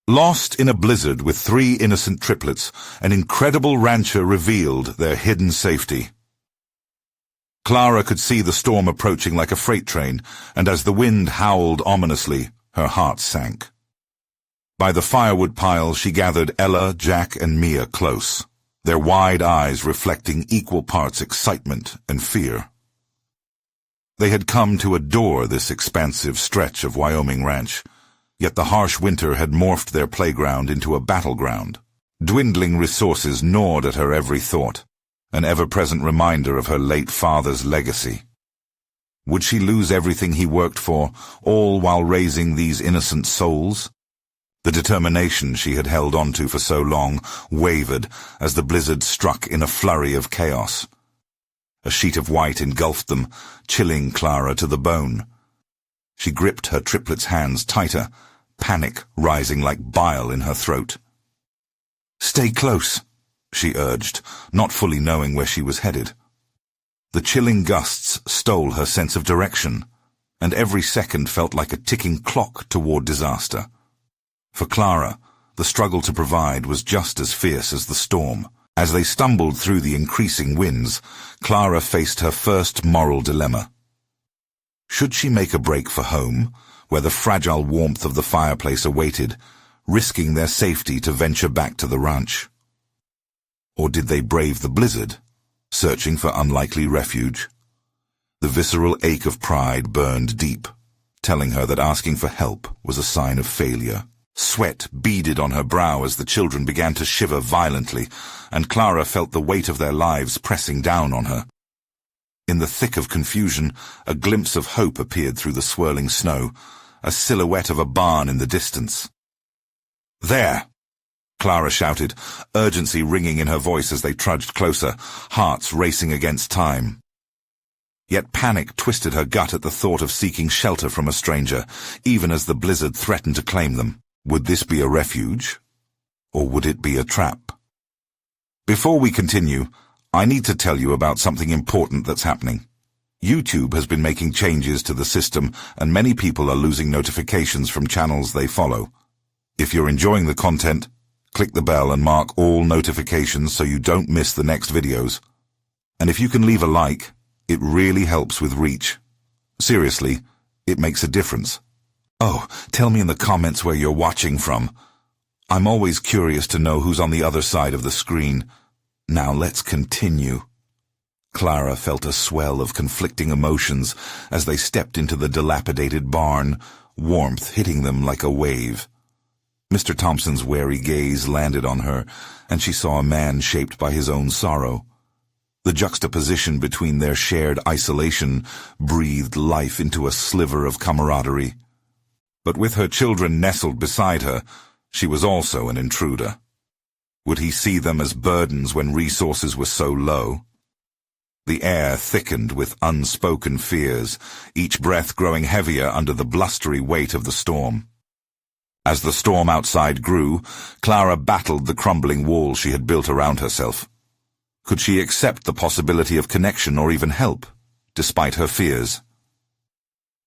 Lost in a blizzard with 3 innocent triplets, an incredible rancher revealed their hidden safety. Clara could see the storm approaching like a freight train, and as the wind howled ominously, her heart sank. By the firewood pile she gathered Ella, Jack, and Mia close, their wide eyes reflecting equal parts excitement and fear. They had come to adore this expansive stretch of Wyoming ranch, yet the harsh winter had morphed their playground into a battleground. Dwindling resources gnawed at her every thought, an ever-present reminder of her late father's legacy. Would she lose everything he worked for, all while raising these innocent souls? The determination she had held onto for so long wavered as the blizzard struck in a flurry of chaos. A sheet of white engulfed them, chilling Clara to the bone. She gripped her triplets' hands tighter, panic rising like bile in her throat. "Stay close," she urged, not fully knowing where she was headed. The chilling gusts stole her sense of direction, and every second felt like a ticking clock toward disaster. For Clara, the struggle to provide was just as fierce as the storm. As they stumbled through the increasing winds, Clara faced her first moral dilemma. Should she make a break for home, where the fragile warmth of the fireplace awaited, risking their safety to venture back to the ranch? Or did they brave the blizzard, searching for unlikely refuge? The visceral ache of pride burned deep, telling her that asking for help was a sign of failure. Sweat beaded on her brow as the children began to shiver violently, and Clara felt the weight of their lives pressing down on her. In the thick of confusion, a glimpse of hope appeared through the swirling snow, a silhouette of a barn in the distance. "There!" Clara shouted, urgency ringing in her voice as they trudged closer, hearts racing against time. Yet panic twisted her gut at the thought of seeking shelter from a stranger, even as the blizzard threatened to claim them. Would this be a refuge, or would it be a trap? Before we continue, I need to tell you about something important that's happening. YouTube has been making changes to the system, and many people are losing notifications from channels they follow. If you're enjoying the content, click the bell and mark all notifications so you don't miss the next videos. And if you can leave a like, it really helps with reach. Seriously, it makes a difference. Oh, tell me in the comments where you're watching from. I'm always curious to know who's on the other side of the screen. Now let's continue. Clara felt a swell of conflicting emotions as they stepped into the dilapidated barn, warmth hitting them like a wave. Mr. Thompson's wary gaze landed on her, and she saw a man shaped by his own sorrow. The juxtaposition between their shared isolation breathed life into a sliver of camaraderie. But with her children nestled beside her, she was also an intruder. Would he see them as burdens when resources were so low? The air thickened with unspoken fears, each breath growing heavier under the blustery weight of the storm. As the storm outside grew, Clara battled the crumbling wall she had built around herself. Could she accept the possibility of connection or even help, despite her fears?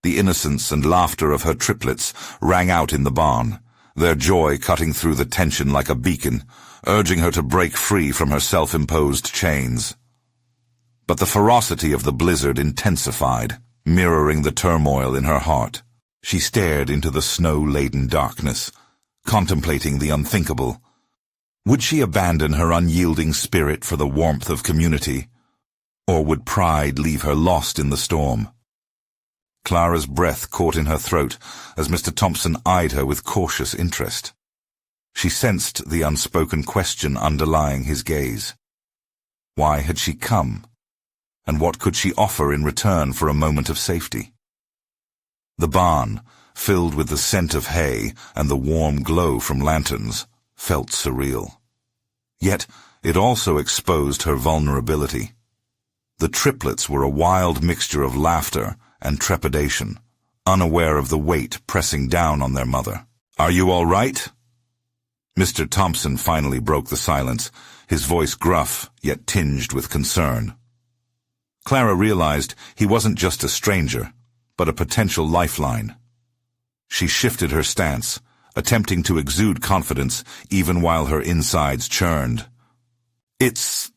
The innocence and laughter of her triplets rang out in the barn, their joy cutting through the tension like a beacon, urging her to break free from her self-imposed chains. But the ferocity of the blizzard intensified, mirroring the turmoil in her heart. She stared into the snow-laden darkness, contemplating the unthinkable. Would she abandon her unyielding spirit for the warmth of community? Or would pride leave her lost in the storm? Clara's breath caught in her throat as Mr. Thompson eyed her with cautious interest. She sensed the unspoken question underlying his gaze. Why had she come? And what could she offer in return for a moment of safety? The barn, filled with the scent of hay and the warm glow from lanterns, felt surreal. Yet it also exposed her vulnerability. The triplets were a wild mixture of laughter and trepidation, unaware of the weight pressing down on their mother. "Are you all right?" Mr. Thompson finally broke the silence, his voice gruff yet tinged with concern. Clara realized he wasn't just a stranger, but a potential lifeline. She shifted her stance, attempting to exude confidence even while her insides churned. It's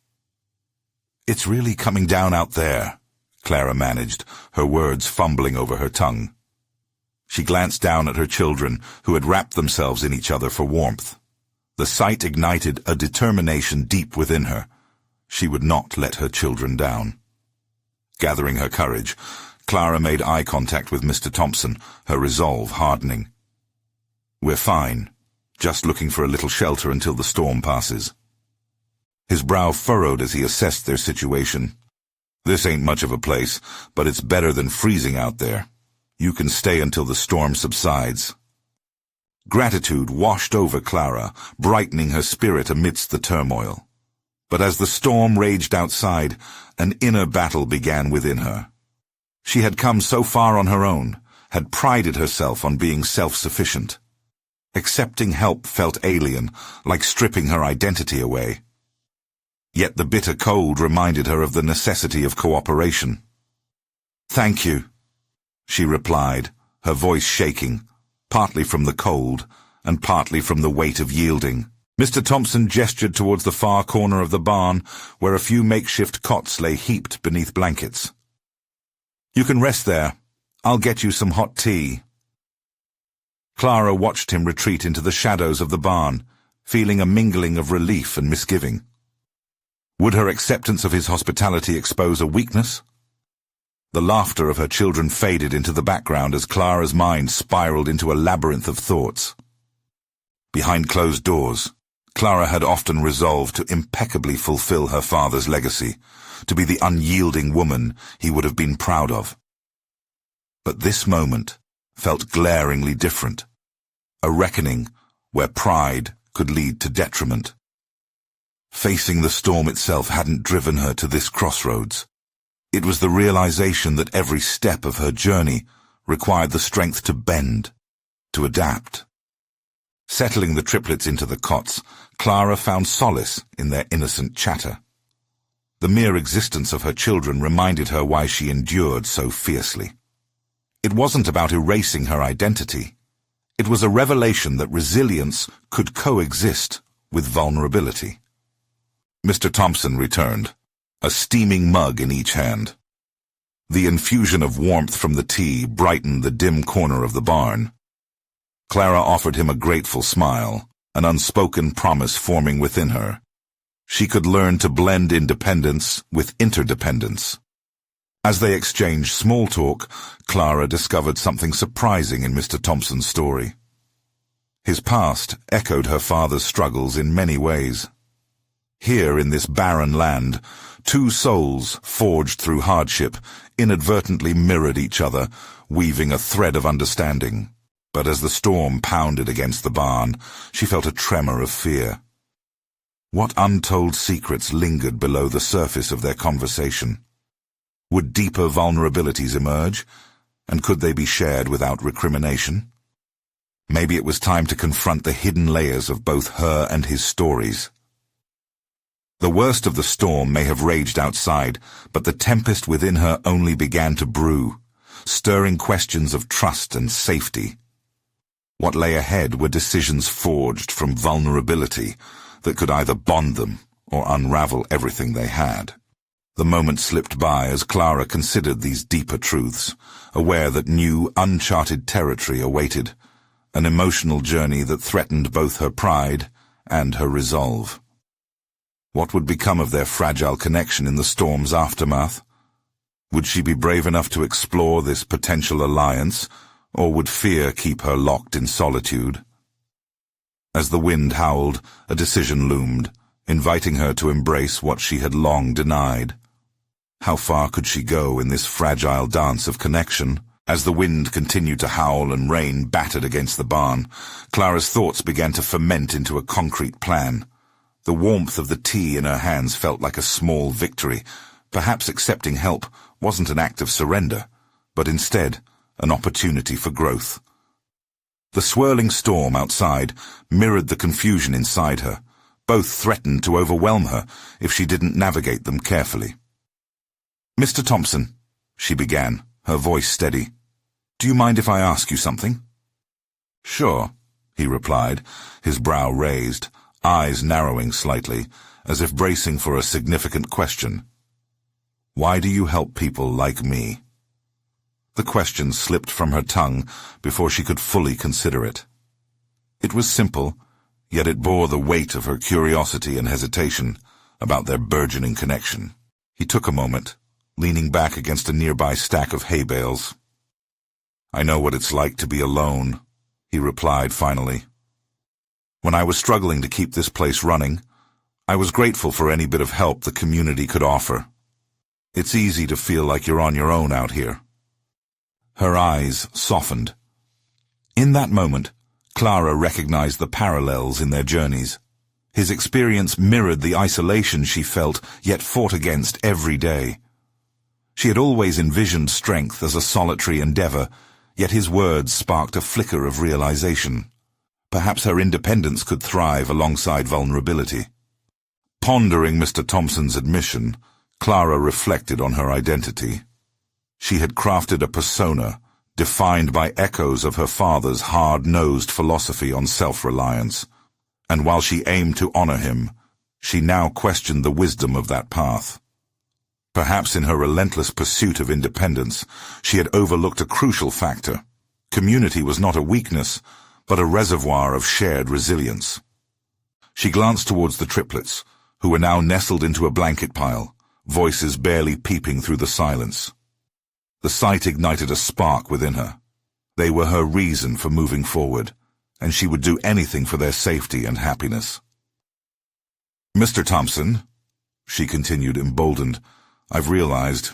really coming down out there," Clara managed, her words fumbling over her tongue. She glanced down at her children, who had wrapped themselves in each other for warmth. The sight ignited a determination deep within her. She would not let her children down. Gathering her courage, Clara made eye contact with Mr. Thompson, her resolve hardening. "We're fine, just looking for a little shelter until the storm passes." His brow furrowed as he assessed their situation. "This ain't much of a place, but it's better than freezing out there. You can stay until the storm subsides." Gratitude washed over Clara, brightening her spirit amidst the turmoil. But as the storm raged outside, an inner battle began within her. She had come so far on her own, had prided herself on being self-sufficient. Accepting help felt alien, like stripping her identity away. Yet the bitter cold reminded her of the necessity of cooperation. "Thank you," she replied, her voice shaking, partly from the cold and partly from the weight of yielding. Mr. Thompson gestured towards the far corner of the barn, where a few makeshift cots lay heaped beneath blankets. "You can rest there. I'll get you some hot tea." Clara watched him retreat into the shadows of the barn, feeling a mingling of relief and misgiving. Would her acceptance of his hospitality expose a weakness? The laughter of her children faded into the background as Clara's mind spiraled into a labyrinth of thoughts. Behind closed doors, Clara had often resolved to impeccably fulfill her father's legacy, to be the unyielding woman he would have been proud of. But this moment felt glaringly different, a reckoning where pride could lead to detriment. Facing the storm itself hadn't driven her to this crossroads. It was the realization that every step of her journey required the strength to bend, to adapt. Settling the triplets into the cots, Clara found solace in their innocent chatter. The mere existence of her children reminded her why she endured so fiercely. It wasn't about erasing her identity. It was a revelation that resilience could coexist with vulnerability. Mr. Thompson returned, a steaming mug in each hand. The infusion of warmth from the tea brightened the dim corner of the barn. Clara offered him a grateful smile, an unspoken promise forming within her. She could learn to blend independence with interdependence. As they exchanged small talk, Clara discovered something surprising in Mr. Thompson's story. His past echoed her father's struggles in many ways. Here in this barren land, two souls, forged through hardship, inadvertently mirrored each other, weaving a thread of understanding. But as the storm pounded against the barn, she felt a tremor of fear. What untold secrets lingered below the surface of their conversation? Would deeper vulnerabilities emerge, and could they be shared without recrimination? Maybe it was time to confront the hidden layers of both her and his stories. The worst of the storm may have raged outside, but the tempest within her only began to brew, stirring questions of trust and safety. What lay ahead were decisions forged from vulnerability that could either bond them or unravel everything they had. The moment slipped by as Clara considered these deeper truths, aware that new, uncharted territory awaited, an emotional journey that threatened both her pride and her resolve. What would become of their fragile connection in the storm's aftermath? Would she be brave enough to explore this potential alliance, or would fear keep her locked in solitude? As the wind howled, a decision loomed, inviting her to embrace what she had long denied. How far could she go in this fragile dance of connection? As the wind continued to howl and rain battered against the barn, Clara's thoughts began to ferment into a concrete plan. The warmth of the tea in her hands felt like a small victory. Perhaps accepting help wasn't an act of surrender, but instead an opportunity for growth. The swirling storm outside mirrored the confusion inside her. Both threatened to overwhelm her if she didn't navigate them carefully. "Mr. Thompson," she began, her voice steady, "do you mind if I ask you something?" "Sure," he replied, his brow raised, eyes narrowing slightly, as if bracing for a significant question. Why do you help people like me? The question slipped from her tongue before she could fully consider it. It was simple, yet it bore the weight of her curiosity and hesitation about their burgeoning connection. He took a moment, leaning back against a nearby stack of hay bales. I know what it's like to be alone, he replied finally. When I was struggling to keep this place running, I was grateful for any bit of help the community could offer. It's easy to feel like you're on your own out here. Her eyes softened. In that moment, Clara recognized the parallels in their journeys. His experience mirrored the isolation she felt, yet fought against every day. She had always envisioned strength as a solitary endeavor, yet his words sparked a flicker of realization. Perhaps her independence could thrive alongside vulnerability. Pondering Mr. Thompson's admission, Clara reflected on her identity. She had crafted a persona defined by echoes of her father's hard-nosed philosophy on self-reliance, and while she aimed to honor him, she now questioned the wisdom of that path. Perhaps in her relentless pursuit of independence, she had overlooked a crucial factor. Community was not a weakness, but a reservoir of shared resilience. She glanced towards the triplets, who were now nestled into a blanket pile, voices barely peeping through the silence. The sight ignited a spark within her. They were her reason for moving forward, and she would do anything for their safety and happiness. Mr. Thompson, she continued, emboldened, I've realized,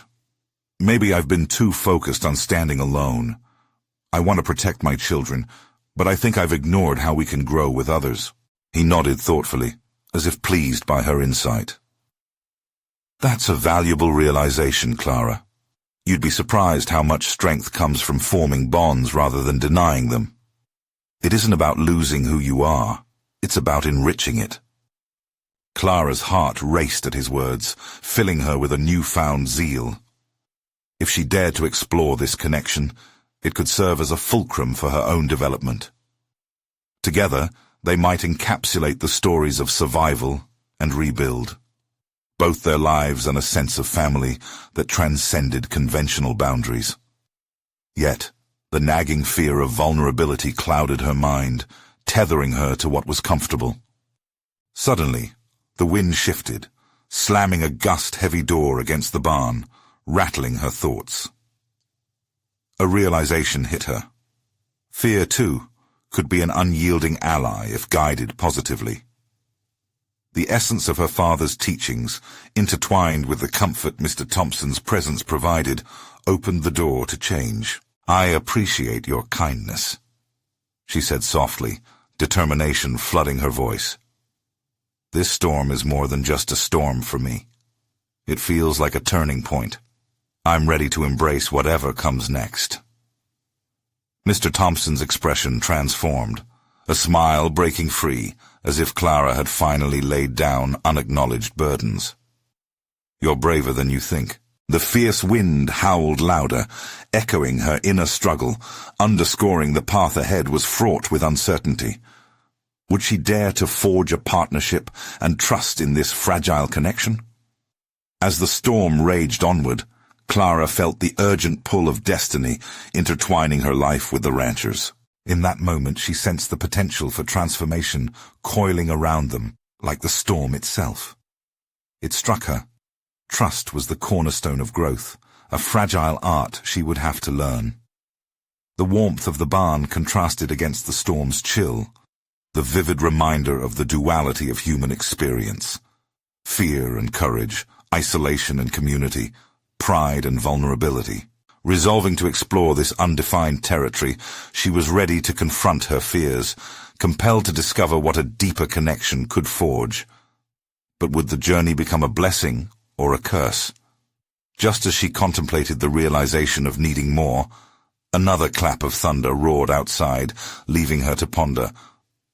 maybe I've been too focused on standing alone. I want to protect my children, but I think I've ignored how we can grow with others. He nodded thoughtfully, as if pleased by her insight. That's a valuable realization, Clara. You'd be surprised how much strength comes from forming bonds rather than denying them. It isn't about losing who you are, it's about enriching it. Clara's heart raced at his words, filling her with a newfound zeal. If she dared to explore this connection, it could serve as a fulcrum for her own development. Together, they might encapsulate the stories of survival and rebuild, both their lives and a sense of family that transcended conventional boundaries. Yet, the nagging fear of vulnerability clouded her mind, tethering her to what was comfortable. Suddenly, the wind shifted, slamming a gust-heavy door against the barn, rattling her thoughts. A realization hit her. Fear, too, could be an unyielding ally if guided positively. The essence of her father's teachings, intertwined with the comfort Mr. Thompson's presence provided, opened the door to change. I appreciate your kindness, she said softly, determination flooding her voice. This storm is more than just a storm for me. It feels like a turning point. I'm ready to embrace whatever comes next. Mr. Thompson's expression transformed, a smile breaking free, as if Clara had finally laid down unacknowledged burdens. You're braver than you think. The fierce wind howled louder, echoing her inner struggle, underscoring the path ahead was fraught with uncertainty. Would she dare to forge a partnership and trust in this fragile connection? As the storm raged onward, Clara felt the urgent pull of destiny intertwining her life with the ranchers. In that moment she sensed the potential for transformation coiling around them, like the storm itself. It struck her. Trust was the cornerstone of growth, a fragile art she would have to learn. The warmth of the barn contrasted against the storm's chill, the vivid reminder of the duality of human experience. Fear and courage, isolation and community, pride and vulnerability. Resolving to explore this undefined territory, she was ready to confront her fears, compelled to discover what a deeper connection could forge. But would the journey become a blessing or a curse? Just as she contemplated the realization of needing more, another clap of thunder roared outside, leaving her to ponder.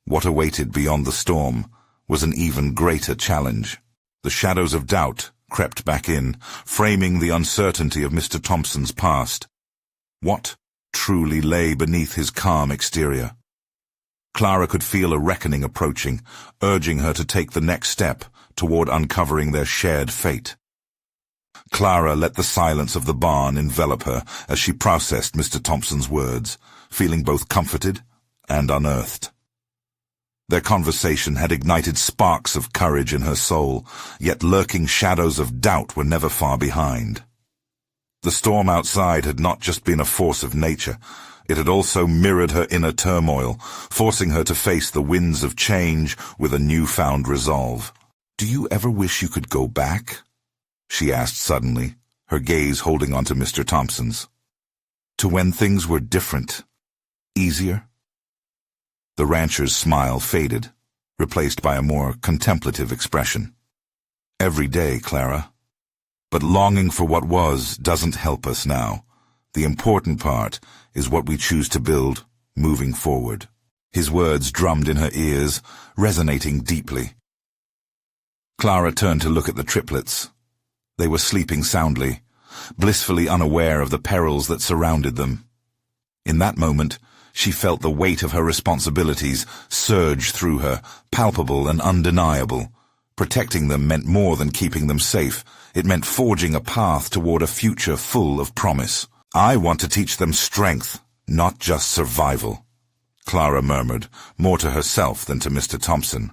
What awaited beyond the storm was an even greater challenge. The shadows of doubt crept back in, framing the uncertainty of Mr. Thompson's past. What truly lay beneath his calm exterior? Clara could feel a reckoning approaching, urging her to take the next step toward uncovering their shared fate. Clara let the silence of the barn envelop her as she processed Mr. Thompson's words, feeling both comforted and unearthed. Their conversation had ignited sparks of courage in her soul, yet lurking shadows of doubt were never far behind. The storm outside had not just been a force of nature, it had also mirrored her inner turmoil, forcing her to face the winds of change with a newfound resolve. "Do you ever wish you could go back?" she asked suddenly, her gaze holding on to Mr. Thompson's. "To when things were different, easier?" The rancher's smile faded, replaced by a more contemplative expression. "Every day, Clara. But longing for what was doesn't help us now. The important part is what we choose to build moving forward." His words drummed in her ears, resonating deeply. Clara turned to look at the triplets. They were sleeping soundly, blissfully unaware of the perils that surrounded them. In that moment, she felt the weight of her responsibilities surge through her, palpable and undeniable. Protecting them meant more than keeping them safe. It meant forging a path toward a future full of promise. "I want to teach them strength, not just survival," Clara murmured, more to herself than to Mr. Thompson.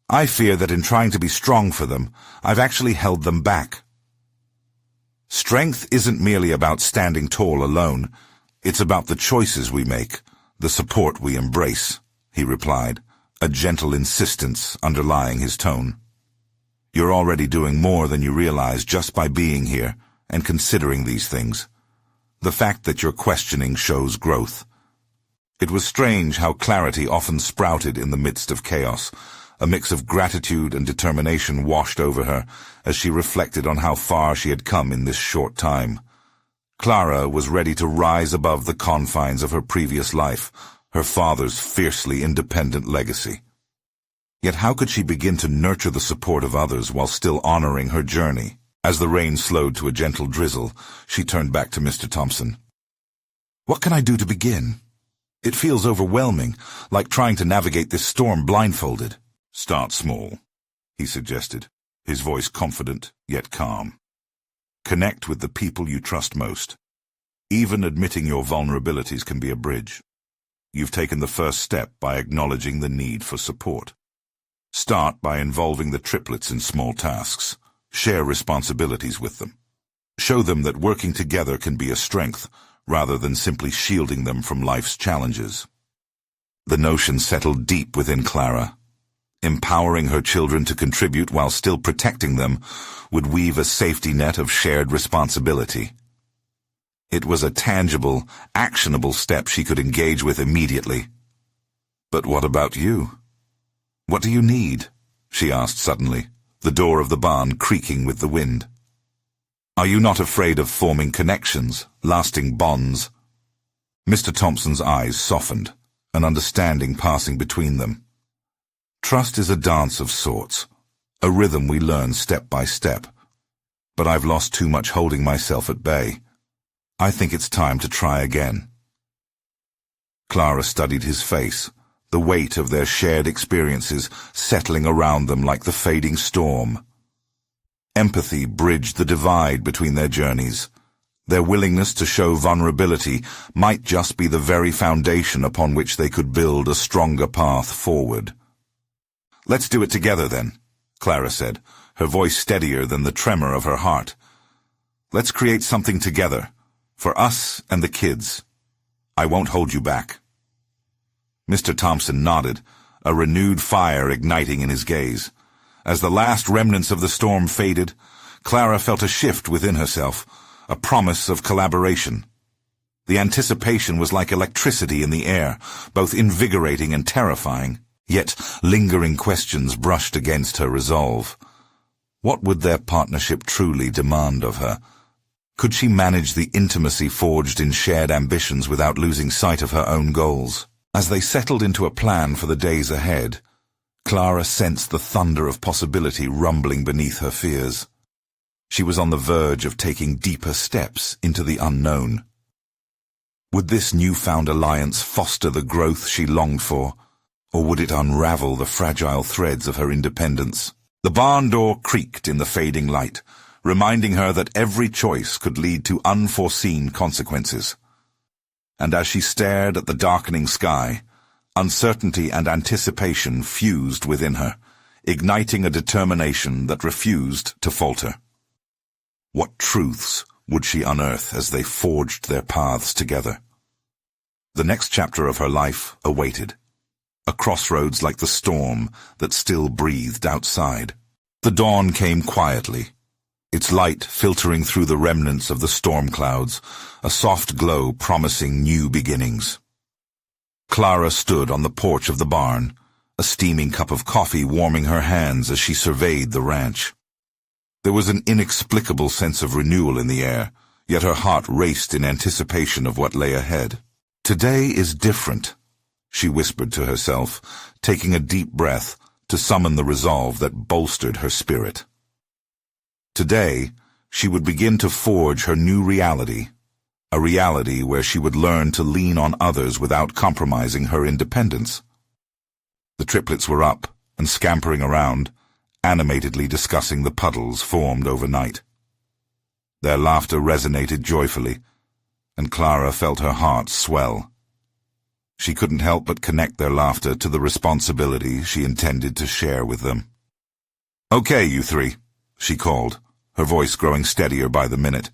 "I fear that in trying to be strong for them, I've actually held them back." "Strength isn't merely about standing tall alone. It's about the choices we make, the support we embrace," he replied, a gentle insistence underlying his tone. "You're already doing more than you realize just by being here and considering these things. The fact that you're questioning shows growth." It was strange how clarity often sprouted in the midst of chaos. A mix of gratitude and determination washed over her as she reflected on how far she had come in this short time. Clara was ready to rise above the confines of her previous life, her father's fiercely independent legacy. Yet how could she begin to nurture the support of others while still honoring her journey? As the rain slowed to a gentle drizzle, she turned back to Mr. Thompson. "What can I do to begin? It feels overwhelming, like trying to navigate this storm blindfolded." "Start small," he suggested, his voice confident yet calm. "Connect with the people you trust most. Even admitting your vulnerabilities can be a bridge. You've taken the first step by acknowledging the need for support. Start by involving the triplets in small tasks. Share responsibilities with them. Show them that working together can be a strength, rather than simply shielding them from life's challenges." The notion settled deep within Clara. Empowering her children to contribute while still protecting them would weave a safety net of shared responsibility. It was a tangible, actionable step she could engage with immediately. "But what about you? What do you need?" she asked suddenly, the door of the barn creaking with the wind. "Are you not afraid of forming connections, lasting bonds?" Mr. Thompson's eyes softened, an understanding passing between them. "Trust is a dance of sorts, a rhythm we learn step by step. But I've lost too much holding myself at bay. I think it's time to try again." Clara studied his face, the weight of their shared experiences settling around them like the fading storm. Empathy bridged the divide between their journeys. Their willingness to show vulnerability might just be the very foundation upon which they could build a stronger path forward. "Let's do it together, then," Clara said, her voice steadier than the tremor of her heart. "Let's create something together, for us and the kids. I won't hold you back." Mr. Thompson nodded, a renewed fire igniting in his gaze. As the last remnants of the storm faded, Clara felt a shift within herself, a promise of collaboration. The anticipation was like electricity in the air, both invigorating and terrifying. Yet lingering questions brushed against her resolve. What would their partnership truly demand of her? Could she manage the intimacy forged in shared ambitions without losing sight of her own goals? As they settled into a plan for the days ahead, Clara sensed the thunder of possibility rumbling beneath her fears. She was on the verge of taking deeper steps into the unknown. Would this newfound alliance foster the growth she longed for, or would it unravel the fragile threads of her independence? The barn door creaked in the fading light, reminding her that every choice could lead to unforeseen consequences. And as she stared at the darkening sky, uncertainty and anticipation fused within her, igniting a determination that refused to falter. What truths would she unearth as they forged their paths together? The next chapter of her life awaited, a crossroads like the storm that still breathed outside. The dawn came quietly, its light filtering through the remnants of the storm clouds, a soft glow promising new beginnings. Clara stood on the porch of the barn, a steaming cup of coffee warming her hands as she surveyed the ranch. There was an inexplicable sense of renewal in the air, yet her heart raced in anticipation of what lay ahead. "Today is different," she whispered to herself, taking a deep breath to summon the resolve that bolstered her spirit. Today, she would begin to forge her new reality, a reality where she would learn to lean on others without compromising her independence. The triplets were up and scampering around, animatedly discussing the puddles formed overnight. Their laughter resonated joyfully, and Clara felt her heart swell. She couldn't help but connect their laughter to the responsibility she intended to share with them. "Okay, you three," she called, her voice growing steadier by the minute.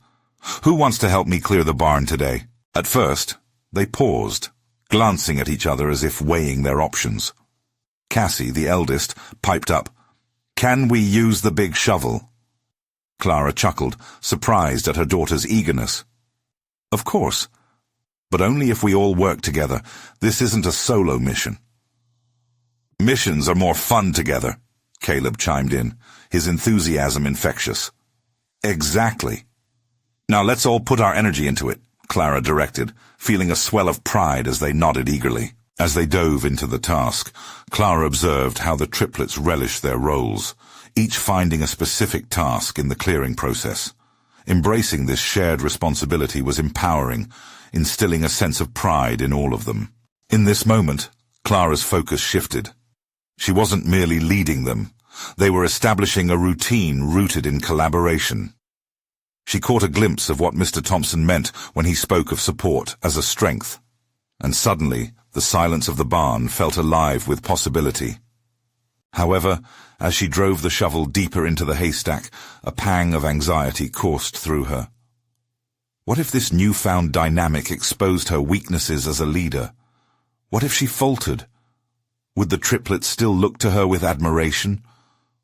"Who wants to help me clear the barn today?" At first, they paused, glancing at each other as if weighing their options. Cassie, the eldest, piped up, "Can we use the big shovel?" Clara chuckled, surprised at her daughter's eagerness. "Of course, but only if we all work together. This isn't a solo mission." "Missions are more fun together," Caleb chimed in, his enthusiasm infectious. "Exactly. Now let's all put our energy into it," Clara directed, feeling a swell of pride as they nodded eagerly. As they dove into the task, Clara observed how the triplets relished their roles, each finding a specific task in the clearing process. Embracing this shared responsibility was empowering, instilling a sense of pride in all of them. In this moment, Clara's focus shifted. She wasn't merely leading them. They were establishing a routine rooted in collaboration. She caught a glimpse of what Mr. Thompson meant when he spoke of support as a strength, and suddenly the silence of the barn felt alive with possibility. However, as she drove the shovel deeper into the haystack, a pang of anxiety coursed through her. What if this newfound dynamic exposed her weaknesses as a leader? What if she faltered? Would the triplets still look to her with admiration?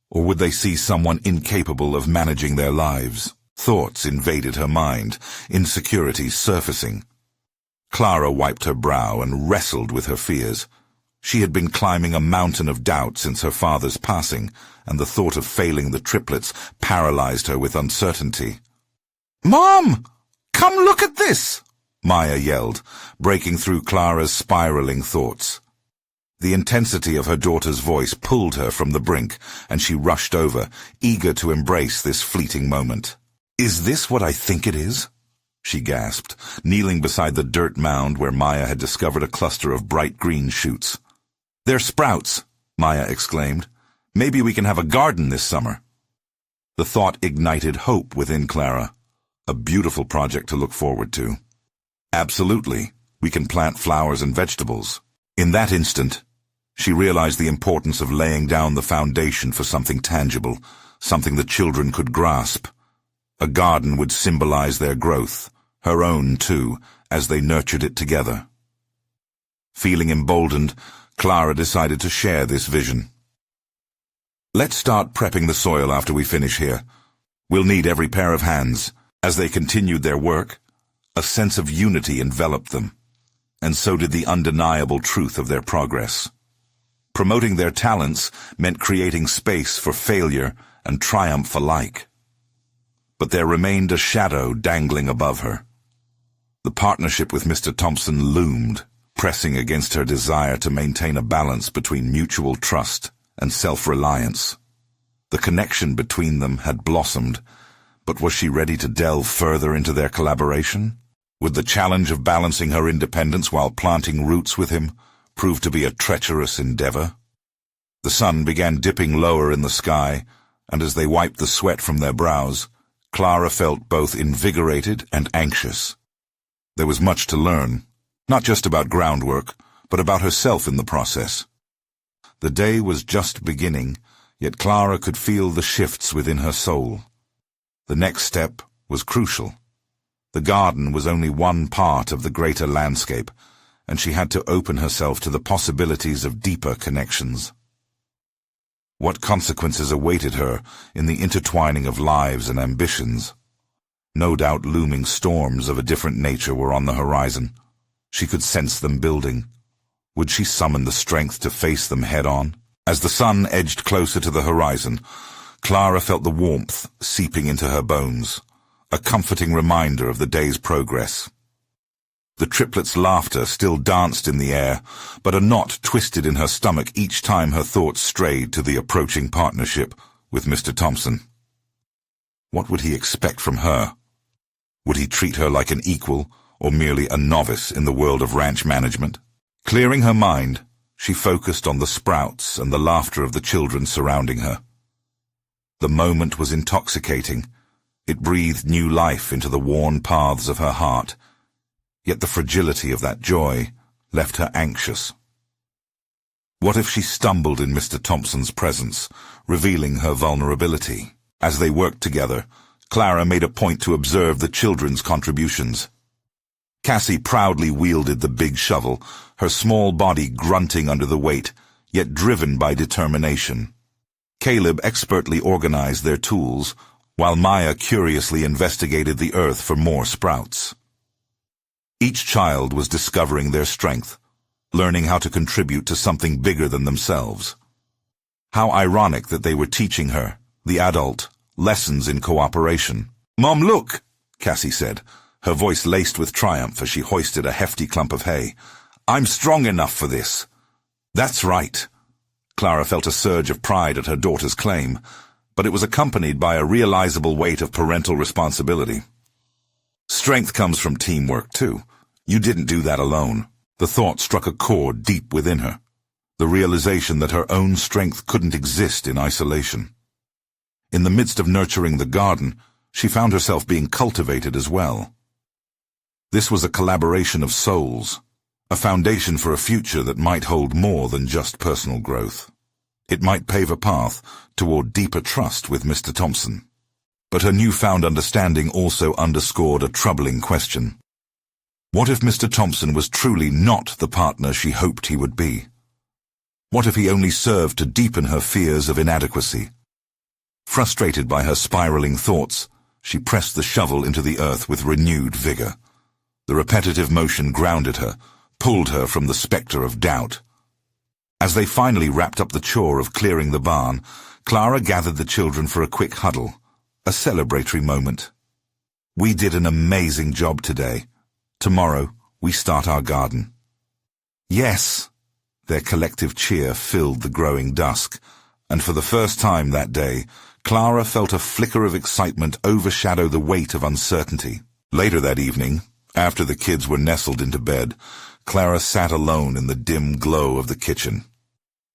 Or would they see someone incapable of managing their lives? Thoughts invaded her mind, insecurities surfacing. Clara wiped her brow and wrestled with her fears. She had been climbing a mountain of doubt since her father's passing, and the thought of failing the triplets paralyzed her with uncertainty. "Mom! Come look at this!" Maya yelled, breaking through Clara's spiraling thoughts. The intensity of her daughter's voice pulled her from the brink, and she rushed over, eager to embrace this fleeting moment. "Is this what I think it is?" she gasped, kneeling beside the dirt mound where Maya had discovered a cluster of bright green shoots. "They're sprouts," Maya exclaimed. "Maybe we can have a garden this summer." The thought ignited hope within Clara, a beautiful project to look forward to. "Absolutely, we can plant flowers and vegetables." In that instant, she realized the importance of laying down the foundation for something tangible, something the children could grasp. A garden would symbolize their growth, her own too, as they nurtured it together. Feeling emboldened, Clara decided to share this vision. "Let's start prepping the soil after we finish here. We'll need every pair of hands." As they continued their work, a sense of unity enveloped them, and so did the undeniable truth of their progress. Promoting their talents meant creating space for failure and triumph alike. But there remained a shadow dangling above her. The partnership with Mr. Thompson loomed, pressing against her desire to maintain a balance between mutual trust and self-reliance. The connection between them had blossomed, but was she ready to delve further into their collaboration? Would the challenge of balancing her independence while planting roots with him prove to be a treacherous endeavor? The sun began dipping lower in the sky, and as they wiped the sweat from their brows, Clara felt both invigorated and anxious. There was much to learn, not just about groundwork, but about herself in the process. The day was just beginning, yet Clara could feel the shifts within her soul. The next step was crucial. The garden was only one part of the greater landscape, and she had to open herself to the possibilities of deeper connections. What consequences awaited her in the intertwining of lives and ambitions? No doubt looming storms of a different nature were on the horizon. She could sense them building. Would she summon the strength to face them head-on? As the sun edged closer to the horizon, Clara felt the warmth seeping into her bones, a comforting reminder of the day's progress. The triplets' laughter still danced in the air, but a knot twisted in her stomach each time her thoughts strayed to the approaching partnership with Mr. Thompson. What would he expect from her? Would he treat her like an equal, or merely a novice in the world of ranch management? Clearing her mind, she focused on the sprouts and the laughter of the children surrounding her. The moment was intoxicating. It breathed new life into the worn paths of her heart. Yet the fragility of that joy left her anxious. What if she stumbled in Mr. Thompson's presence, revealing her vulnerability? As they worked together, Clara made a point to observe the children's contributions. Cassie proudly wielded the big shovel, her small body grunting under the weight, yet driven by determination. Caleb expertly organized their tools, while Maya curiously investigated the earth for more sprouts. Each child was discovering their strength, learning how to contribute to something bigger than themselves. How ironic that they were teaching her, the adult, lessons in cooperation. "Mom, look!" Cassie said, her voice laced with triumph as she hoisted a hefty clump of hay. "I'm strong enough for this." "That's right." Clara felt a surge of pride at her daughter's claim, but it was accompanied by a realizable weight of parental responsibility. Strength comes from teamwork, too. You didn't do that alone. The thought struck a chord deep within her, the realization that her own strength couldn't exist in isolation. In the midst of nurturing the garden, she found herself being cultivated as well. This was a collaboration of souls, a foundation for a future that might hold more than just personal growth. It might pave a path toward deeper trust with Mr. Thompson. But her newfound understanding also underscored a troubling question. What if Mr. Thompson was truly not the partner she hoped he would be? What if he only served to deepen her fears of inadequacy? Frustrated by her spiraling thoughts, she pressed the shovel into the earth with renewed vigor. The repetitive motion grounded her, pulled her from the specter of doubt. As they finally wrapped up the chore of clearing the barn, Clara gathered the children for a quick huddle, a celebratory moment. "We did an amazing job today. Tomorrow, we start our garden." "Yes!" Their collective cheer filled the growing dusk, and for the first time that day, Clara felt a flicker of excitement overshadow the weight of uncertainty. Later that evening, after the kids were nestled into bed, Clara sat alone in the dim glow of the kitchen.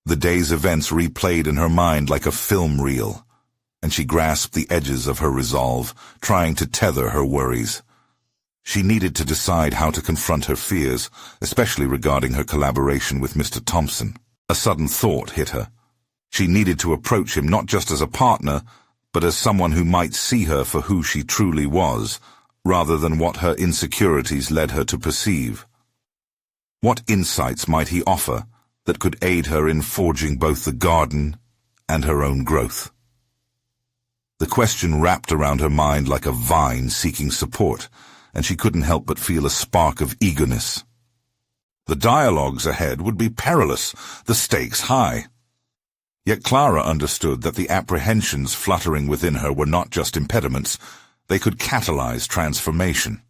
The day's events replayed in her mind like a film reel, and she grasped the edges of her resolve, trying to tether her worries. She needed to decide how to confront her fears, especially regarding her collaboration with Mr. Thompson. A sudden thought hit her. She needed to approach him not just as a partner, but as someone who might see her for who she truly was, rather than what her insecurities led her to perceive. What insights might he offer that could aid her in forging both the garden and her own growth? The question wrapped around her mind like a vine seeking support, and she couldn't help but feel a spark of eagerness. The dialogues ahead would be perilous, the stakes high. Yet Clara understood that the apprehensions fluttering within her were not just impediments, they could catalyze transformation.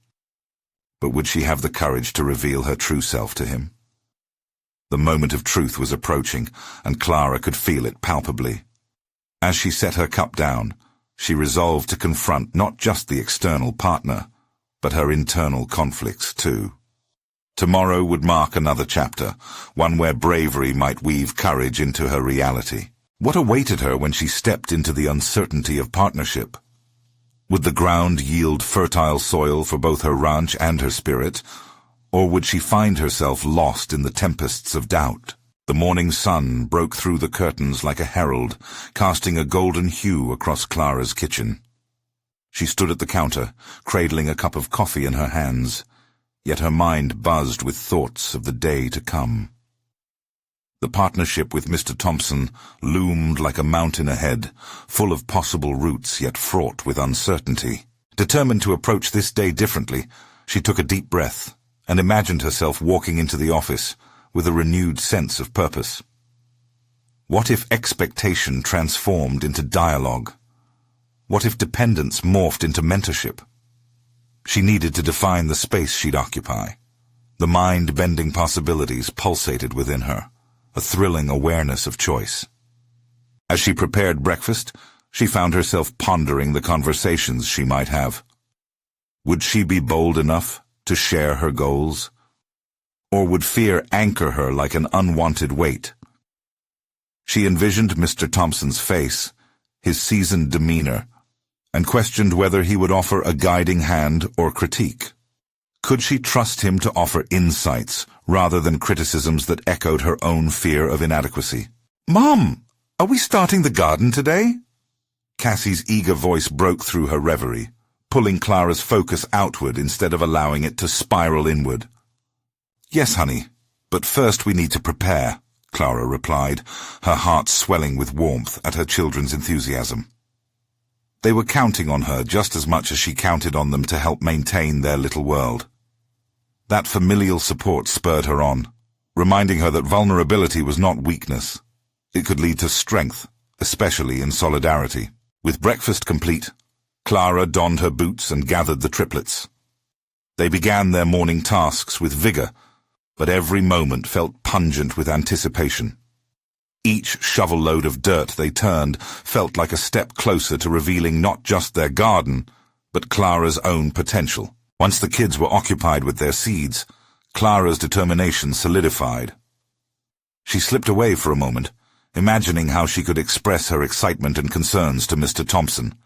But would she have the courage to reveal her true self to him? The moment of truth was approaching, and Clara could feel it palpably. As she set her cup down, she resolved to confront not just the external partner, but her internal conflicts too. Tomorrow would mark another chapter, one where bravery might weave courage into her reality. What awaited her when she stepped into the uncertainty of partnership? Would the ground yield fertile soil for both her ranch and her spirit, or would she find herself lost in the tempests of doubt? The morning sun broke through the curtains like a herald, casting a golden hue across Clara's kitchen. She stood at the counter, cradling a cup of coffee in her hands, yet her mind buzzed with thoughts of the day to come. The partnership with Mr. Thompson loomed like a mountain ahead, full of possible routes yet fraught with uncertainty. Determined to approach this day differently, she took a deep breath and imagined herself walking into the office with a renewed sense of purpose. What if expectation transformed into dialogue? What if dependence morphed into mentorship? She needed to define the space she'd occupy. The mind-bending possibilities pulsated within her, a thrilling awareness of choice. As she prepared breakfast, she found herself pondering the conversations she might have. Would she be bold enough to share her goals? Or would fear anchor her like an unwanted weight? She envisioned Mr. Thompson's face, his seasoned demeanor, and questioned whether he would offer a guiding hand or critique. Could she trust him to offer insights rather than criticisms that echoed her own fear of inadequacy? "Mom, are we starting the garden today?" Cassie's eager voice broke through her reverie, pulling Clara's focus outward instead of allowing it to spiral inward. "Yes, honey, but first we need to prepare," Clara replied, her heart swelling with warmth at her children's enthusiasm. They were counting on her just as much as she counted on them to help maintain their little world. That familial support spurred her on, reminding her that vulnerability was not weakness. It could lead to strength, especially in solidarity. With breakfast complete, Clara donned her boots and gathered the triplets. They began their morning tasks with vigor, but every moment felt pungent with anticipation. Each shovel-load of dirt they turned felt like a step closer to revealing not just their garden, but Clara's own potential. Once the kids were occupied with their seeds, Clara's determination solidified. She slipped away for a moment, imagining how she could express her excitement and concerns to Mr. Thompson.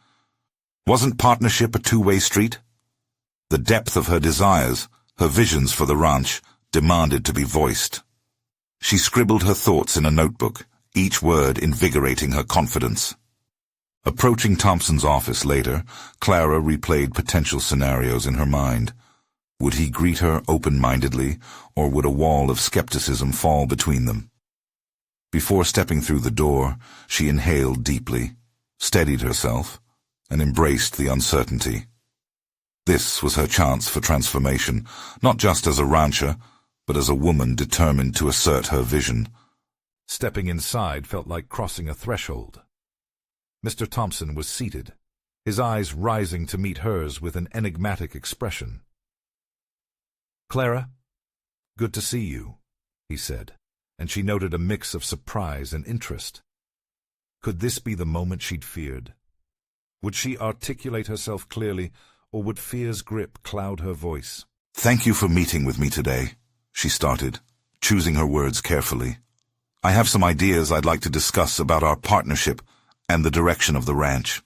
Wasn't partnership a two-way street? The depth of her desires, her visions for the ranch, demanded to be voiced. She scribbled her thoughts in a notebook, each word invigorating her confidence. Approaching Thompson's office later, Clara replayed potential scenarios in her mind. Would he greet her open-mindedly, or would a wall of skepticism fall between them? Before stepping through the door, she inhaled deeply, steadied herself, and embraced the uncertainty. This was her chance for transformation, not just as a rancher, but as a woman determined to assert her vision. Stepping inside felt like crossing a threshold. Mr. Thompson was seated, his eyes rising to meet hers with an enigmatic expression. "Clara, good to see you," he said, and she noted a mix of surprise and interest. Could this be the moment she'd feared? Would she articulate herself clearly, or would fear's grip cloud her voice? "Thank you for meeting with me today," she started, choosing her words carefully. "I have some ideas I'd like to discuss about our partnership and the direction of the ranch."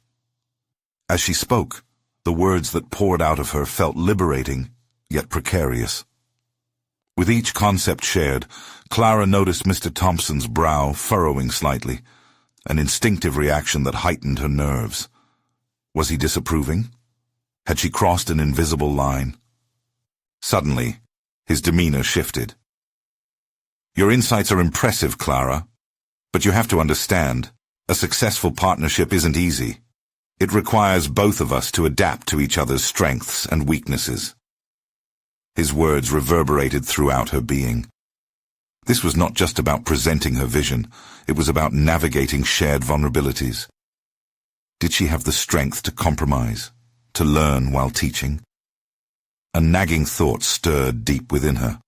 As she spoke, the words that poured out of her felt liberating, yet precarious. With each concept shared, Clara noticed Mr. Thompson's brow furrowing slightly, an instinctive reaction that heightened her nerves. Was he disapproving? Had she crossed an invisible line? Suddenly, his demeanor shifted. "Your insights are impressive, Clara, but you have to understand, a successful partnership isn't easy. It requires both of us to adapt to each other's strengths and weaknesses." His words reverberated throughout her being. This was not just about presenting her vision, it was about navigating shared vulnerabilities. Did she have the strength to compromise, to learn while teaching? A nagging thought stirred deep within her.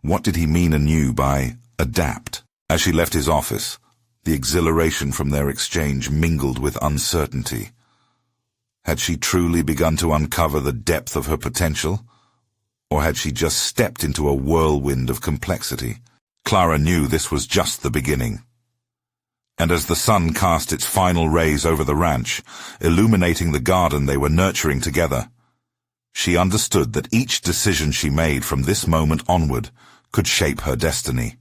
What did he mean anew by adapt? As she left his office, the exhilaration from their exchange mingled with uncertainty. Had she truly begun to uncover the depth of her potential? Or had she just stepped into a whirlwind of complexity? Clara knew this was just the beginning. And as the sun cast its final rays over the ranch, illuminating the garden they were nurturing together, she understood that each decision she made from this moment onward could shape her destiny.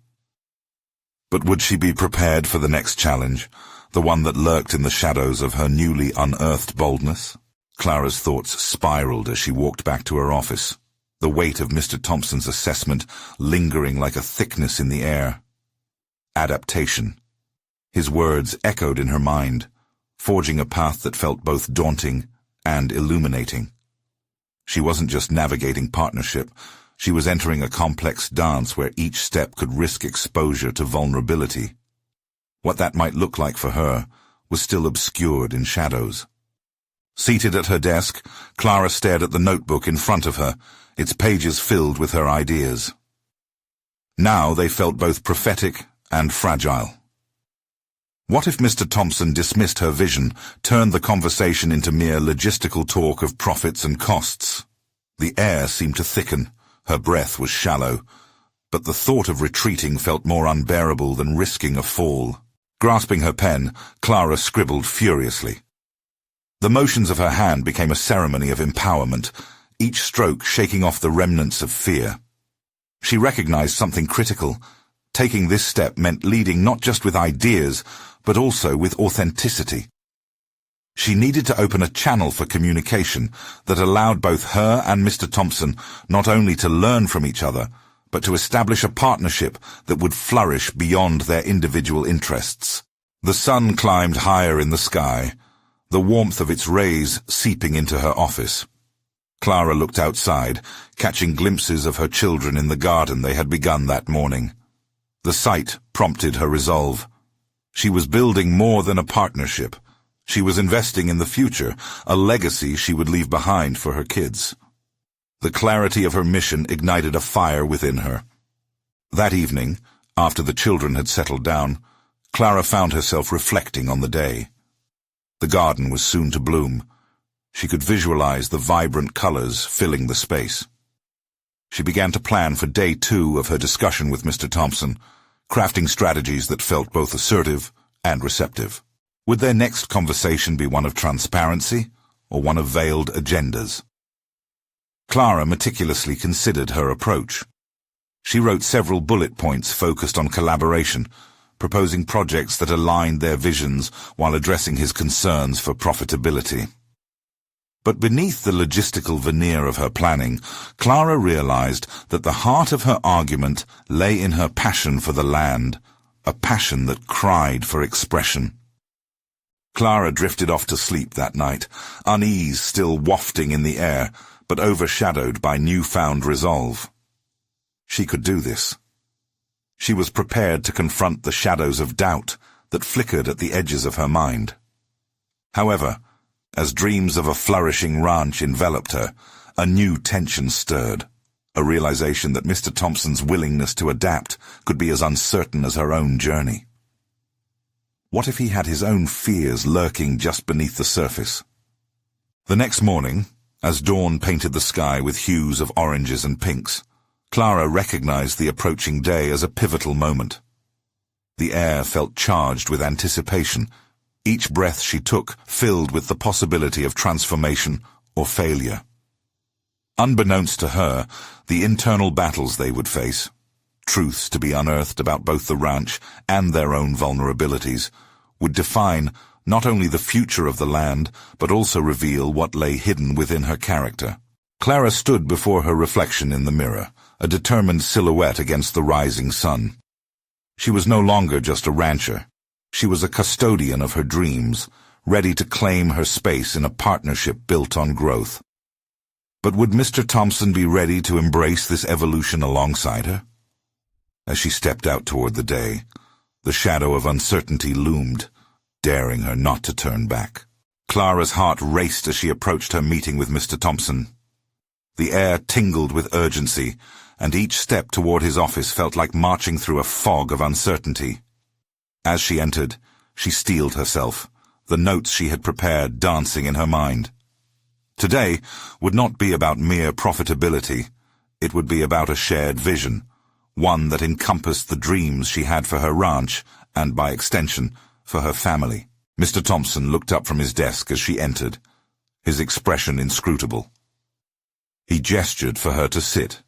But would she be prepared for the next challenge, the one that lurked in the shadows of her newly unearthed boldness? Clara's thoughts spiraled as she walked back to her office, the weight of Mr. Thompson's assessment lingering like a thickness in the air. Adaptation. His words echoed in her mind, forging a path that felt both daunting and illuminating. She wasn't just navigating partnership, she was entering a complex dance where each step could risk exposure to vulnerability. What that might look like for her was still obscured in shadows. Seated at her desk, Clara stared at the notebook in front of her, its pages filled with her ideas. Now they felt both prophetic and fragile. What if Mr. Thompson dismissed her vision, turned the conversation into mere logistical talk of profits and costs? The air seemed to thicken, her breath was shallow, but the thought of retreating felt more unbearable than risking a fall. Grasping her pen, Clara scribbled furiously. The motions of her hand became a ceremony of empowerment, each stroke shaking off the remnants of fear. She recognized something critical. Taking this step meant leading not just with ideas, but also with authenticity. She needed to open a channel for communication that allowed both her and Mr. Thompson not only to learn from each other, but to establish a partnership that would flourish beyond their individual interests. The sun climbed higher in the sky, the warmth of its rays seeping into her office. Clara looked outside, catching glimpses of her children in the garden they had begun that morning. The sight prompted her resolve. She was building more than a partnership. She was investing in the future, a legacy she would leave behind for her kids. The clarity of her mission ignited a fire within her. That evening, after the children had settled down, Clara found herself reflecting on the day. The garden was soon to bloom. She could visualize the vibrant colors filling the space. She began to plan for day 2 of her discussion with Mr. Thompson, crafting strategies that felt both assertive and receptive. Would their next conversation be one of transparency or one of veiled agendas? Clara meticulously considered her approach. She wrote several bullet points focused on collaboration, proposing projects that aligned their visions while addressing his concerns for profitability. But beneath the logistical veneer of her planning, Clara realized that the heart of her argument lay in her passion for the land, a passion that cried for expression. Clara drifted off to sleep that night, unease still wafting in the air, but overshadowed by newfound resolve. She could do this. She was prepared to confront the shadows of doubt that flickered at the edges of her mind. However, as dreams of a flourishing ranch enveloped her, a new tension stirred, a realization that Mr. Thompson's willingness to adapt could be as uncertain as her own journey. What if he had his own fears lurking just beneath the surface? The next morning, as dawn painted the sky with hues of oranges and pinks, Clara recognized the approaching day as a pivotal moment. The air felt charged with anticipation, each breath she took filled with the possibility of transformation or failure. Unbeknownst to her, the internal battles they would face, truths to be unearthed about both the ranch and their own vulnerabilities, would define not only the future of the land, but also reveal what lay hidden within her character. Clara stood before her reflection in the mirror, a determined silhouette against the rising sun. She was no longer just a rancher. She was a custodian of her dreams, ready to claim her space in a partnership built on growth. But would Mr. Thompson be ready to embrace this evolution alongside her? As she stepped out toward the day, the shadow of uncertainty loomed, daring her not to turn back. Clara's heart raced as she approached her meeting with Mr. Thompson. The air tingled with urgency, and each step toward his office felt like marching through a fog of uncertainty. As she entered, she steeled herself, the notes she had prepared dancing in her mind. Today would not be about mere profitability. It would be about a shared vision, one that encompassed the dreams she had for her ranch and, by extension, for her family. Mr. Thompson looked up from his desk as she entered, his expression inscrutable. He gestured for her to sit,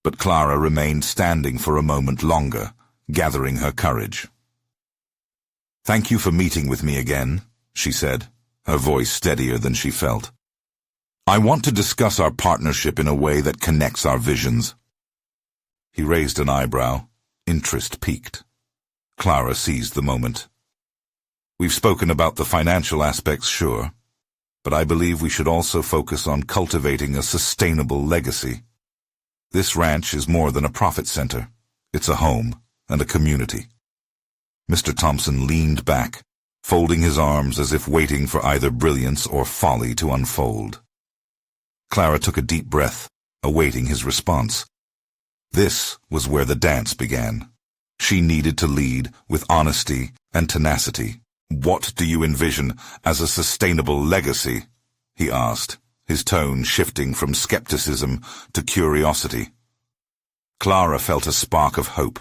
but Clara remained standing for a moment longer, gathering her courage. "Thank you for meeting with me again," she said, her voice steadier than she felt. "I want to discuss our partnership in a way that connects our visions." He raised an eyebrow, interest piqued. Clara seized the moment. "We've spoken about the financial aspects, sure, but I believe we should also focus on cultivating a sustainable legacy. This ranch is more than a profit center. It's a home and a community." Mr. Thompson leaned back, folding his arms as if waiting for either brilliance or folly to unfold. Clara took a deep breath, awaiting his response. This was where the dance began. She needed to lead with honesty and tenacity. "What do you envision as a sustainable legacy?" he asked, his tone shifting from skepticism to curiosity. Clara felt a spark of hope.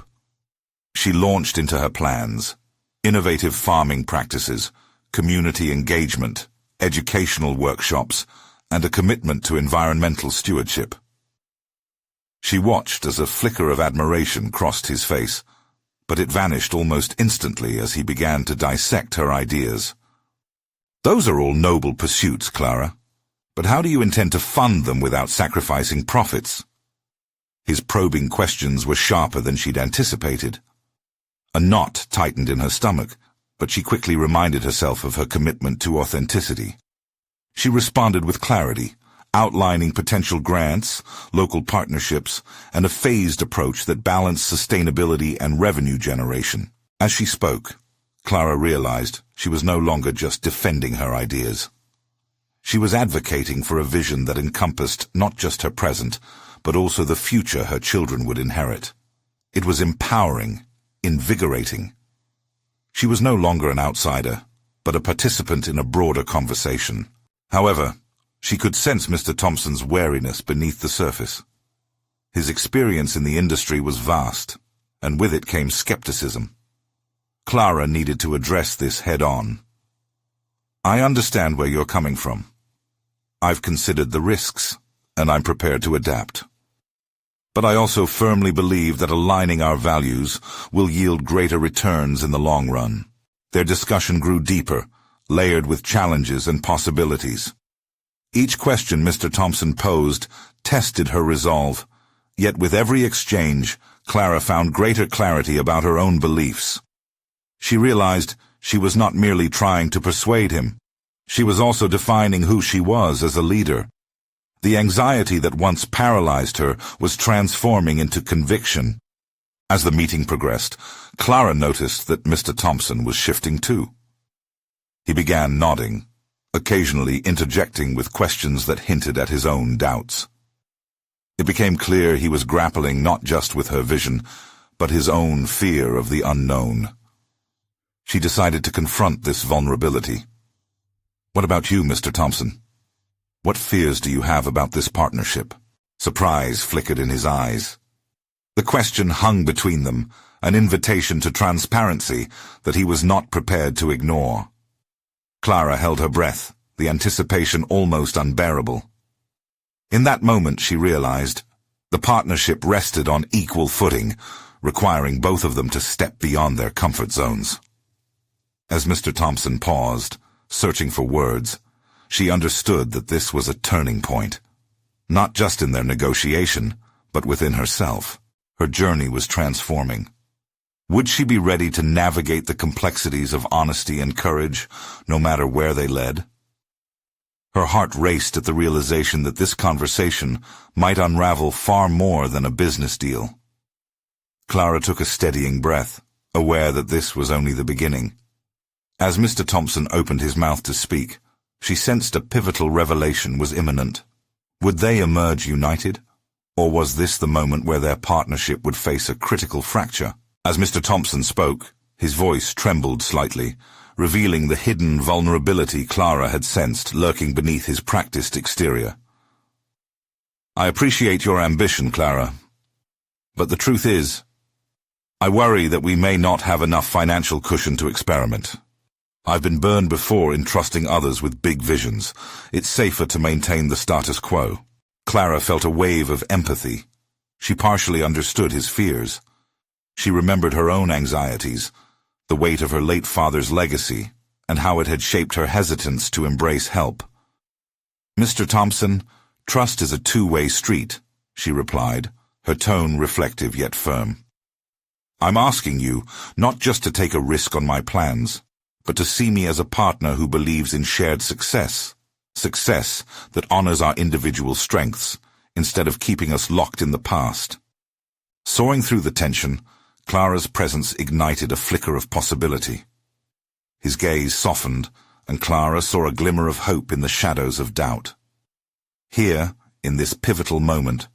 She launched into her plans: innovative farming practices, community engagement, educational workshops, and a commitment to environmental stewardship. She watched as a flicker of admiration crossed his face, but it vanished almost instantly as he began to dissect her ideas. "Those are all noble pursuits, Clara. But how do you intend to fund them without sacrificing profits?" His probing questions were sharper than she'd anticipated. A knot tightened in her stomach, but she quickly reminded herself of her commitment to authenticity. She responded with clarity, outlining potential grants, local partnerships, and a phased approach that balanced sustainability and revenue generation. As she spoke, Clara realized she was no longer just defending her ideas. She was advocating for a vision that encompassed not just her present, but also the future her children would inherit. It was empowering, invigorating. She was no longer an outsider, but a participant in a broader conversation. However, she could sense Mr. Thompson's wariness beneath the surface. His experience in the industry was vast, and with it came skepticism. Clara needed to address this head-on. "I understand where you're coming from. I've considered the risks, and I'm prepared to adapt. But I also firmly believe that aligning our values will yield greater returns in the long run." Their discussion grew deeper, layered with challenges and possibilities. Each question Mr. Thompson posed tested her resolve, yet with every exchange, Clara found greater clarity about her own beliefs. She realized she was not merely trying to persuade him. She was also defining who she was as a leader. The anxiety that once paralyzed her was transforming into conviction. As the meeting progressed, Clara noticed that Mr. Thompson was shifting too. He began nodding, occasionally interjecting with questions that hinted at his own doubts. It became clear he was grappling not just with her vision, but his own fear of the unknown. She decided to confront this vulnerability. "What about you, Mr. Thompson? What fears do you have about this partnership?" Surprise flickered in his eyes. The question hung between them, an invitation to transparency that he was not prepared to ignore. Clara held her breath, the anticipation almost unbearable. In that moment, she realized the partnership rested on equal footing, requiring both of them to step beyond their comfort zones. As Mr. Thompson paused, searching for words, she understood that this was a turning point. Not just in their negotiation, but within herself. Her journey was transforming. Would she be ready to navigate the complexities of honesty and courage, no matter where they led? Her heart raced at the realization that this conversation might unravel far more than a business deal. Clara took a steadying breath, aware that this was only the beginning. As Mr. Thompson opened his mouth to speak, she sensed a pivotal revelation was imminent. Would they emerge united? Or was this the moment where their partnership would face a critical fracture? As Mr. Thompson spoke, his voice trembled slightly, revealing the hidden vulnerability Clara had sensed lurking beneath his practiced exterior. "I appreciate your ambition, Clara. But the truth is, I worry that we may not have enough financial cushion to experiment. I've been burned before in trusting others with big visions. It's safer to maintain the status quo." Clara felt a wave of empathy. She partially understood his fears. She remembered her own anxieties, the weight of her late father's legacy, and how it had shaped her hesitance to embrace help. "Mr. Thompson, trust is a two-way street," she replied, her tone reflective yet firm. "I'm asking you not just to take a risk on my plans, but to see me as a partner who believes in shared success that honors our individual strengths, instead of keeping us locked in the past." Soaring through the tension, Clara's presence ignited a flicker of possibility. His gaze softened, and Clara saw a glimmer of hope in the shadows of doubt. Here, in this pivotal moment,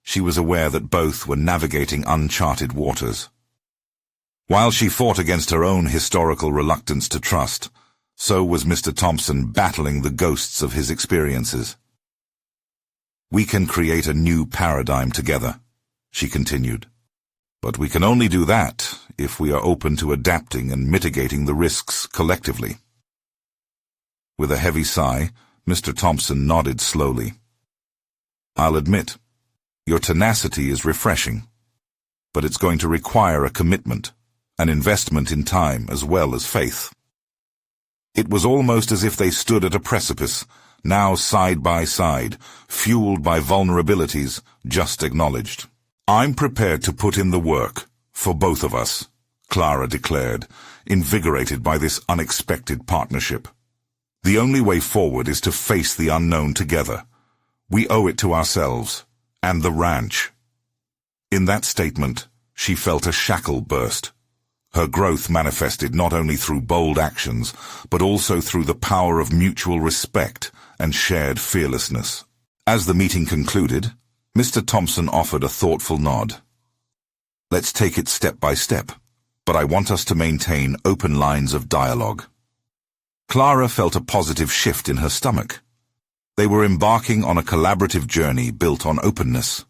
she was aware that both were navigating uncharted waters. While she fought against her own historical reluctance to trust, so was Mr. Thompson battling the ghosts of his experiences. "We can create a new paradigm together," she continued. "But we can only do that if we are open to adapting and mitigating the risks collectively." With a heavy sigh, Mr. Thompson nodded slowly. "I'll admit, your tenacity is refreshing, but it's going to require a commitment, an investment in time as well as faith." It was almost as if they stood at a precipice, now side by side, fueled by vulnerabilities just acknowledged. "I'm prepared to put in the work, for both of us," Clara declared, invigorated by this unexpected partnership. "The only way forward is to face the unknown together. We owe it to ourselves, and the ranch." In that statement, she felt a shackle burst. Her growth manifested not only through bold actions, but also through the power of mutual respect and shared fearlessness. As the meeting concluded, Mr. Thompson offered a thoughtful nod. "Let's take it step by step, but I want us to maintain open lines of dialogue." Clara felt a positive shift in her stomach. They were embarking on a collaborative journey built on openness.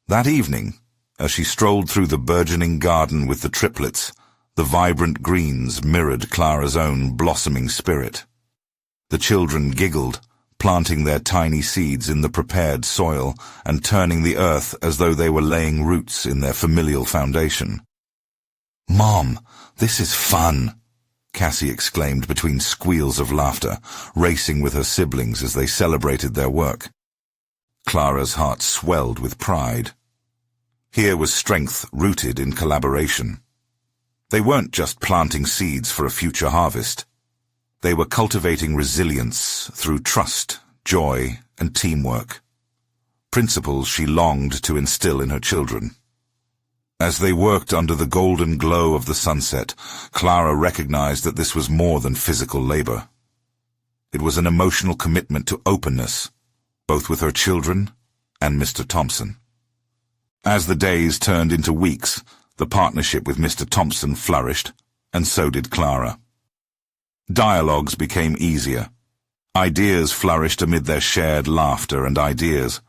That evening, as she strolled through the burgeoning garden with the triplets, the vibrant greens mirrored Clara's own blossoming spirit. The children giggled, planting their tiny seeds in the prepared soil and turning the earth as though they were laying roots in their familial foundation. "Mom, this is fun!" Cassie exclaimed between squeals of laughter, racing with her siblings as they celebrated their work. Clara's heart swelled with pride. Here was strength rooted in collaboration. They weren't just planting seeds for a future harvest. They were cultivating resilience through trust, joy, and teamwork. Principles she longed to instill in her children. As they worked under the golden glow of the sunset, Clara recognized that this was more than physical labor. It was an emotional commitment to openness, both with her children and Mr. Thompson. As the days turned into weeks, the partnership with Mr. Thompson flourished, and so did Clara. Dialogues became easier. Ideas flourished amid their shared laughter and ideas.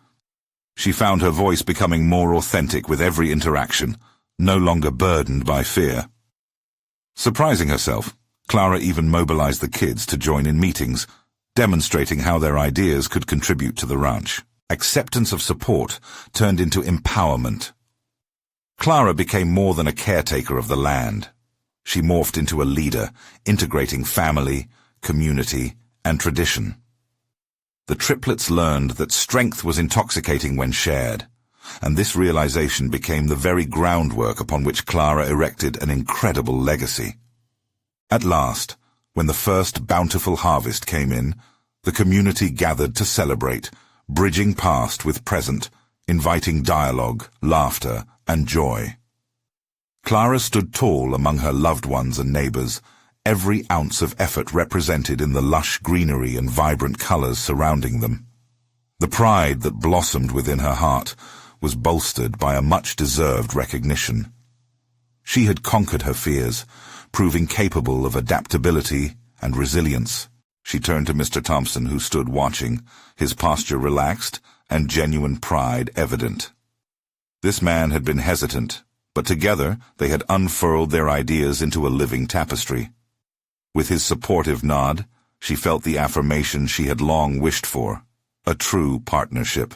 She found her voice becoming more authentic with every interaction, no longer burdened by fear. Surprising herself, Clara even mobilized the kids to join in meetings, demonstrating how their ideas could contribute to the ranch. Acceptance of support turned into empowerment. Clara became more than a caretaker of the land. She morphed into a leader, integrating family, community, and tradition. The triplets learned that strength was intoxicating when shared, and this realization became the very groundwork upon which Clara erected an incredible legacy. At last, when the first bountiful harvest came in, the community gathered to celebrate, bridging past with present, inviting dialogue, laughter, and joy. Clara stood tall among her loved ones and neighbors, every ounce of effort represented in the lush greenery and vibrant colors surrounding them. The pride that blossomed within her heart was bolstered by a much-deserved recognition. She had conquered her fears, proving capable of adaptability and resilience. She turned to Mr. Thompson, who stood watching, his posture relaxed and genuine pride evident. This man had been hesitant, but together they had unfurled their ideas into a living tapestry. With his supportive nod, she felt the affirmation she had long wished for, a true partnership.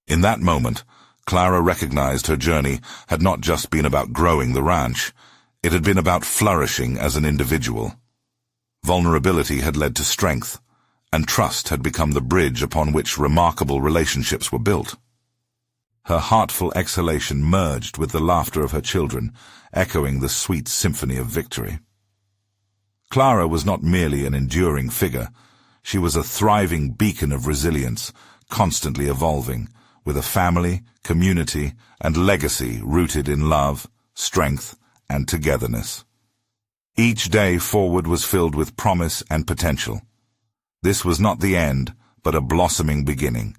In that moment, Clara recognized her journey had not just been about growing the ranch, it had been about flourishing as an individual. Vulnerability had led to strength, and trust had become the bridge upon which remarkable relationships were built. Her heartful exhalation merged with the laughter of her children, echoing the sweet symphony of victory. Clara was not merely an enduring figure. She was a thriving beacon of resilience, constantly evolving, with a family, community, and legacy rooted in love, strength, and togetherness. Each day forward was filled with promise and potential. This was not the end, but a blossoming beginning,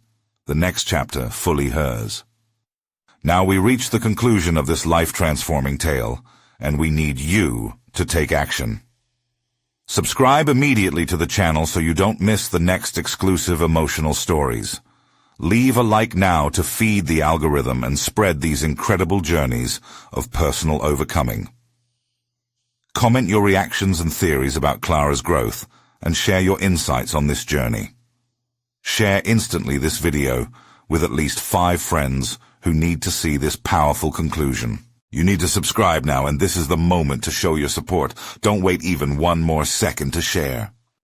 the next chapter fully hers. Now we reach the conclusion of this life-transforming tale, and we need you to take action. Subscribe immediately to the channel so you don't miss the next exclusive emotional stories. Leave a like now to feed the algorithm and spread these incredible journeys of personal overcoming. Comment your reactions and theories about Clara's growth, and share your insights on this journey. Share instantly this video with at least 5 friends who need to see this powerful conclusion. You need to subscribe now, and this is the moment to show your support. Don't wait even one more second to share.